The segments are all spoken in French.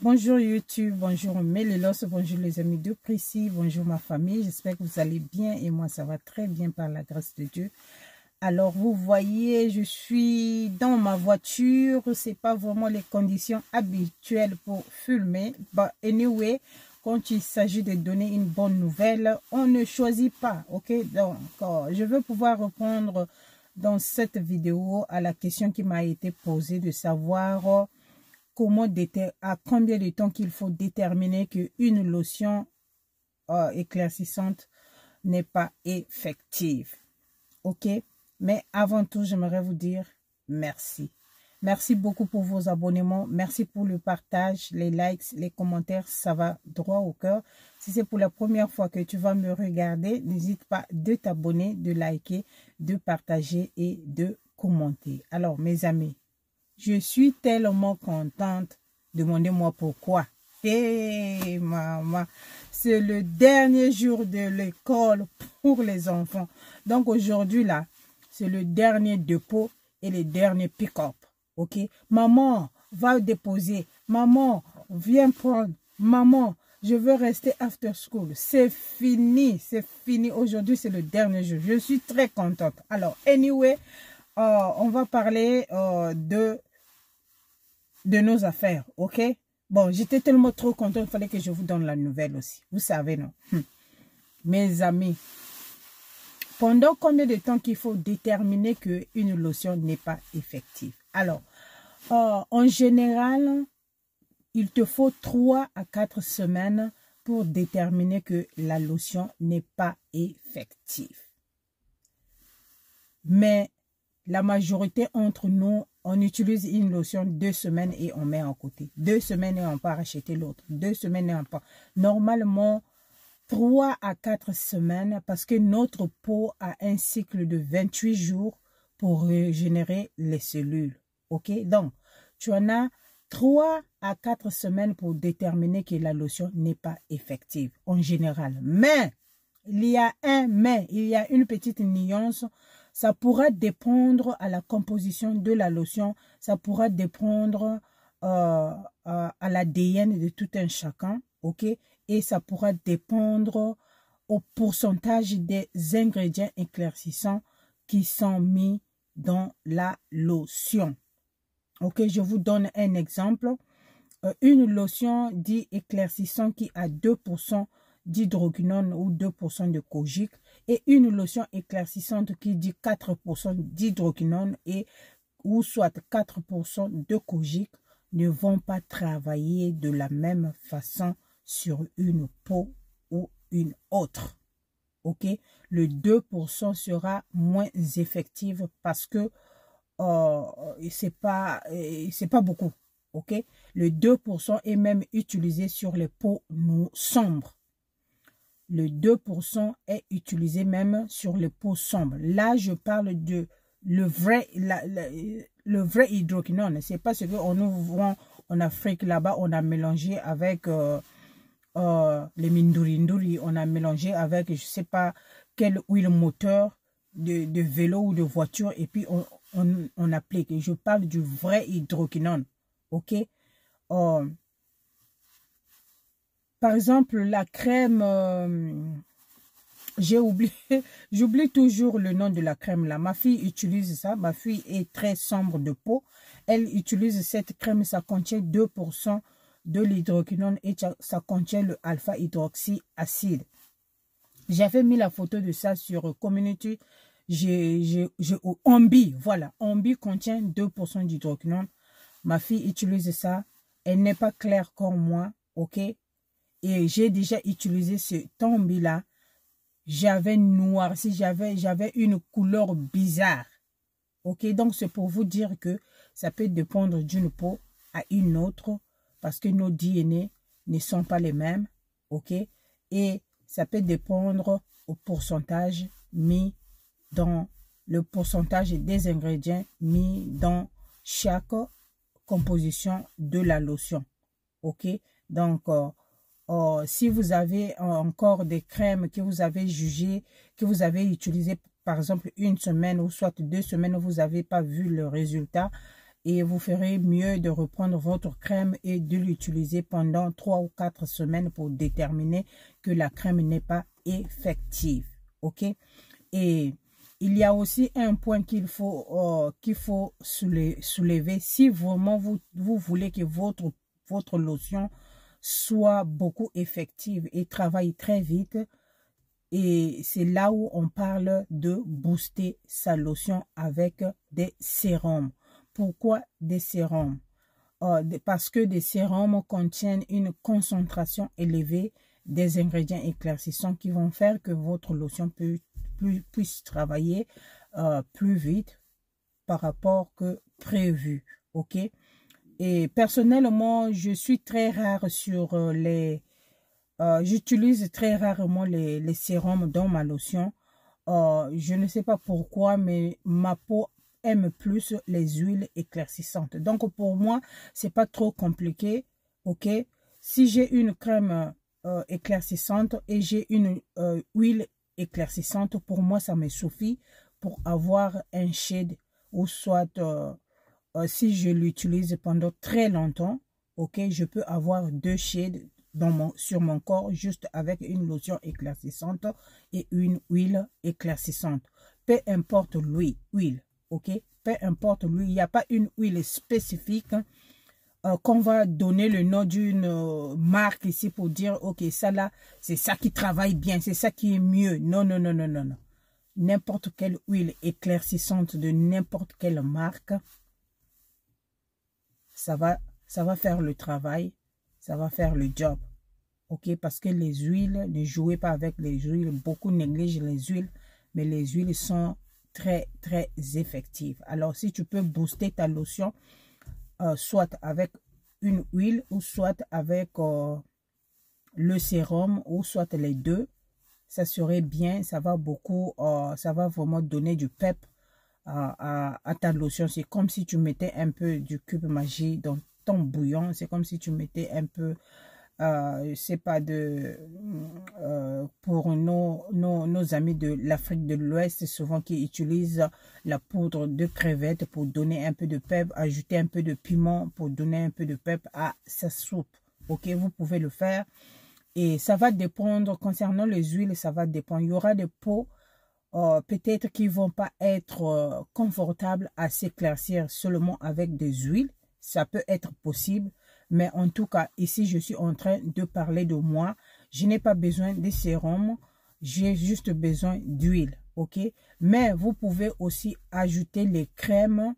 Bonjour YouTube, bonjour Mélélos, bonjour les amis de Précis, bonjour ma famille. J'espère que vous allez bien et moi ça va très bien par la grâce de Dieu. Alors vous voyez, je suis dans ma voiture, c'est pas vraiment les conditions habituelles pour filmer. But anyway, quand il s'agit de donner une bonne nouvelle, on ne choisit pas, ok? Donc, je veux pouvoir répondre dans cette vidéo à la question qui m'a été posée de savoir à combien de temps qu'il faut déterminer qu'une lotion éclaircissante n'est pas effective. Ok? Mais avant tout, j'aimerais vous dire merci. Merci beaucoup pour vos abonnements. Merci pour le partage, les likes, les commentaires. Ça va droit au cœur. Si c'est pour la première fois que tu vas me regarder, n'hésite pas de t'abonner, de liker, de partager et de commenter. Alors, mes amis, je suis tellement contente. Demandez-moi pourquoi. Hé, maman, c'est le dernier jour de l'école pour les enfants. Donc aujourd'hui, là, c'est le dernier dépôt et le dernier pick-up. Ok? Maman, va déposer. Maman, viens prendre. Maman, je veux rester after school. C'est fini. C'est fini. Aujourd'hui, c'est le dernier jour. Je suis très contente. Alors, anyway, on va parler de nos affaires, ok? Bon, j'étais tellement trop contente, il fallait que je vous donne la nouvelle aussi. Vous savez, non? Mes amis, pendant combien de temps qu'il faut déterminer qu'une lotion n'est pas effective? Alors, en général, il te faut 3 à 4 semaines pour déterminer que la lotion n'est pas effective. Mais la majorité d'entre nous, on utilise une lotion 2 semaines et on met à côté. 2 semaines et on part acheter l'autre. 2 semaines et on part. Normalement, 3 à 4 semaines parce que notre peau a un cycle de 28 jours pour régénérer les cellules. Ok? Donc, tu en as 3 à 4 semaines pour déterminer que la lotion n'est pas effective en général. Mais, il y a une petite nuance. Ça pourra dépendre à la composition de la lotion. Ça pourra dépendre à l'ADN de tout un chacun. Ok? Et ça pourra dépendre au pourcentage des ingrédients éclaircissants qui sont mis dans la lotion. Ok? Je vous donne un exemple. Une lotion dit éclaircissant qui a 2% d'hydroquinone ou 2% de kojic et une lotion éclaircissante qui dit 4% d'hydroquinone et ou soit 4% de kojic ne vont pas travailler de la même façon sur une peau ou une autre. Ok, le 2% sera moins effectif parce que c'est pas beaucoup. Ok, le 2% est même utilisé sur les peaux sombres. Le 2% est utilisé même sur les peaux sombres. Là, je parle de le vrai hydroquinone. C'est pas ce qu'on nous vend en Afrique. Là-bas, on a mélangé avec les mindurinduri. On a mélangé avec, je sais pas, quelle huile moteur de vélo ou de voiture. Et puis, on applique. Je parle du vrai hydroquinone. Ok? Par exemple, la crème, j'oublie toujours le nom de la crème là. Ma fille utilise ça. Ma fille est très sombre de peau. Elle utilise cette crème. Ça contient 2% de l'hydroquinone et ça contient le alpha-hydroxyacide. J'avais mis la photo de ça sur Community. Ombi, voilà. Ombi contient 2% d'hydroquinone. Ma fille utilise ça. Elle n'est pas claire comme moi, ok? Et j'ai déjà utilisé ce tombi-là. J'avais noirci, j'avais une couleur bizarre. Ok, donc c'est pour vous dire que ça peut dépendre d'une peau à une autre parce que nos DNA ne sont pas les mêmes. Ok, et ça peut dépendre au pourcentage mis dans le pourcentage des ingrédients mis dans chaque composition de la lotion. Ok, donc si vous avez encore des crèmes que vous avez jugées, que vous avez utilisées par exemple une semaine ou soit 2 semaines, vous n'avez pas vu le résultat et vous ferez mieux de reprendre votre crème et de l'utiliser pendant 3 ou 4 semaines pour déterminer que la crème n'est pas effective. OK? Et il y a aussi un point qu'il faut soulever. Si vraiment vous voulez que votre lotion soit beaucoup effective et travaille très vite, et c'est là où on parle de booster sa lotion avec des sérums. Pourquoi des sérums? Parce que des sérums contiennent une concentration élevée des ingrédients éclaircissants qui vont faire que votre lotion puisse travailler plus vite par rapport que prévu. OK? Et personnellement, je suis très rare sur j'utilise très rarement les sérums dans ma lotion. Je ne sais pas pourquoi, mais ma peau aime plus les huiles éclaircissantes. Donc, pour moi, c'est pas trop compliqué. OK? Si j'ai une crème éclaircissante et j'ai une huile éclaircissante, pour moi, ça me suffit pour avoir un shade ou soit si je l'utilise pendant très longtemps, OK, je peux avoir 2 shades sur mon corps juste avec une lotion éclaircissante et une huile éclaircissante. Peu importe l'huile, OK? Peu importe l'huile, il n'y a pas une huile spécifique qu'on va donner le nom d'une marque ici pour dire, OK, ça là, c'est ça qui travaille bien, c'est ça qui est mieux. Non, non, non, non, non, non. N'importe quelle huile éclaircissante de n'importe quelle marque, ça va faire le travail, ça va faire le job. OK, parce que les huiles, ne jouez pas avec les huiles. Beaucoup négligent les huiles, mais les huiles sont très, très effectives. Alors, si tu peux booster ta lotion, soit avec une huile ou soit avec le sérum ou soit les deux, ça serait bien. Ça va beaucoup, ça va vraiment donner du pep à ta lotion. C'est comme si tu mettais un peu du cube magie dans ton bouillon. C'est comme si tu mettais un peu, je sais pas, pour nos amis de l'Afrique de l'Ouest, souvent qui utilisent la poudre de crevettes pour donner un peu de pep, ajouter un peu de piment pour donner un peu de pep à sa soupe. OK, vous pouvez le faire. Et ça va dépendre, concernant les huiles, ça va dépendre. Il y aura des peaux peut-être qui ne vont pas être confortables à s'éclaircir seulement avec des huiles. Ça peut être possible. Mais en tout cas, ici, je suis en train de parler de moi. Je n'ai pas besoin de sérum. J'ai juste besoin d'huile. OK? Mais vous pouvez aussi ajouter les crèmes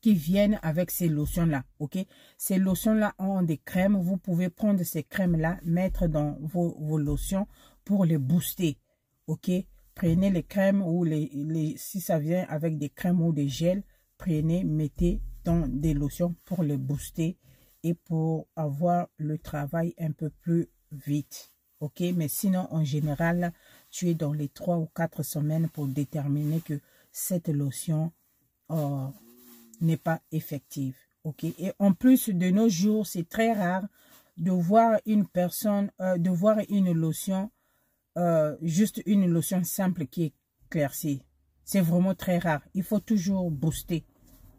qui viennent avec ces lotions-là. OK? Ces lotions-là ont des crèmes. Vous pouvez prendre ces crèmes-là, mettre dans vos lotions pour les booster. OK? Prenez les crèmes ou si ça vient avec des crèmes ou des gels, prenez, mettez dans des lotions pour les booster et pour avoir le travail un peu plus vite. OK? Mais sinon, en général, tu es dans les 3 ou 4 semaines pour déterminer que cette lotion n'est pas effective. OK? Et en plus, de nos jours, c'est très rare de voir une personne, de voir une lotion, juste une lotion simple qui éclaircit. C'est vraiment très rare. Il faut toujours booster.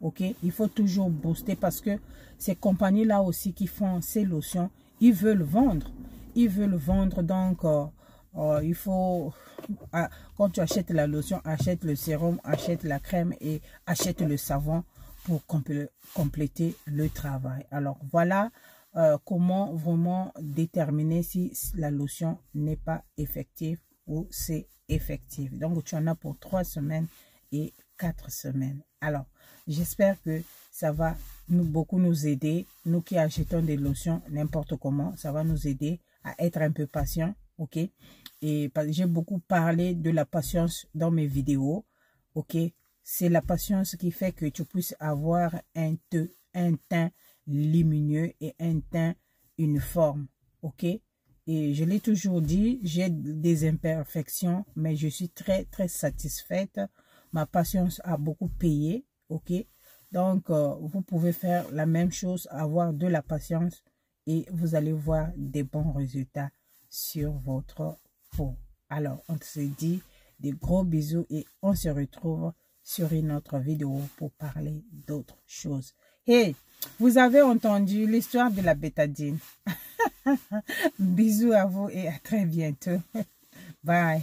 OK? Il faut toujours booster parce que ces compagnies-là aussi qui font ces lotions, ils veulent vendre. Ils veulent vendre, donc il faut, quand tu achètes la lotion, achète le sérum, achète la crème et achète le savon pour compléter le travail. Alors voilà comment vraiment déterminer si la lotion n'est pas effective ou c'est effective. Donc tu en as pour 3 semaines et 4 semaines. Alors j'espère que ça va beaucoup nous aider, nous qui achetons des lotions n'importe comment, ça va nous aider à être un peu patient. OK? Et j'ai beaucoup parlé de la patience dans mes vidéos. OK? C'est la patience qui fait que tu puisses avoir un teint lumineux et un teint uniforme. OK? Et je l'ai toujours dit, j'ai des imperfections, mais je suis très, très satisfaite. Ma patience a beaucoup payé. OK? Donc, vous pouvez faire la même chose, avoir de la patience et vous allez voir des bons résultats sur votre peau. Alors, on se dit des gros bisous et on se retrouve sur une autre vidéo pour parler d'autres choses. Hey, vous avez entendu l'histoire de la bétadine. Bisous à vous et à très bientôt. Bye.